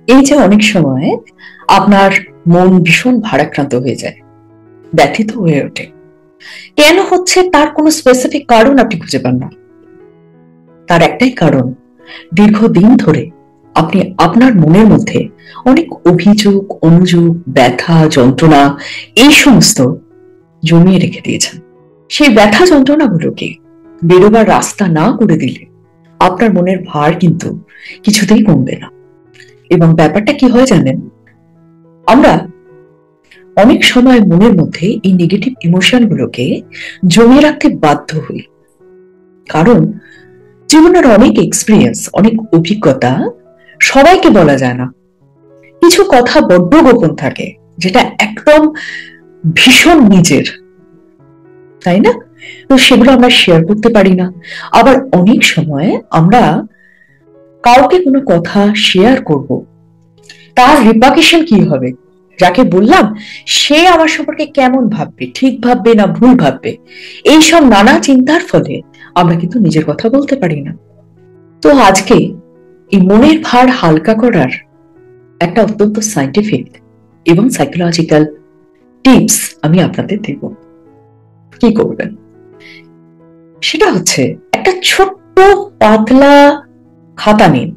এই যে অনেক সময় আপনার মন ভীষণ ভারাক্রান্ত হয়ে যায়, ব্যথিত হয়ে ওঠে, কেন হচ্ছে তার কোনো স্পেসিফিক কারণ আপনি খুঁজে পান না। তার একটাই কারণ, দীর্ঘদিন ধরে আপনি আপনার মনের মধ্যে অনেক অভিযোগ, অনুযোগ, ব্যথা, যন্ত্রণা এই সমস্ত জমিয়ে রেখে দিয়েছেন। সেই ব্যথা যন্ত্রণাগুলোকে বেরোবার রাস্তা না করে দিলে আপনার মনের ভার কিন্তু কিছুতেই কমবে না। এবং ব্যাপারটা কি হয় জানেন, আমরা অনেক সময় মনের মধ্যে এই নেগেটিভ ইমোশন গুলোকে জমিয়ে রাখতে বাধ্য হই, কারণ জীবনের অনেক এক্সপিরিয়েন্স, অনেক অভিজ্ঞতা সবাইকে বলা যায় না। কিছু কথা বড্ড গোপন থাকে, যেটা একদম ভীষণ নিজের, তাই না? তো সেগুলো আমরা শেয়ার করতে পারি না। আবার অনেক সময় আমরা কাউকে কোনো কথা শেয়ার করব, তার রিপার্কেশন কি হবে, যাকে বললাম সে আমার সম্পর্কে কেমন ভাববে, ঠিক ভাববে না ভুল ভাববে, এইসব নানা চিন্তার ফলে আমরা কিন্তু নিজের কথা বলতে পারি না। তো আজকে এই মনের ভার হালকা করার একটা অত্যন্ত সাইন্টিফিক এবং সাইকোলজিক্যাল টিপস আমি আপনাদের দেব। কি করবেন সেটা হচ্ছে, একটা ছোট্ট পাতলা খাতা নিন,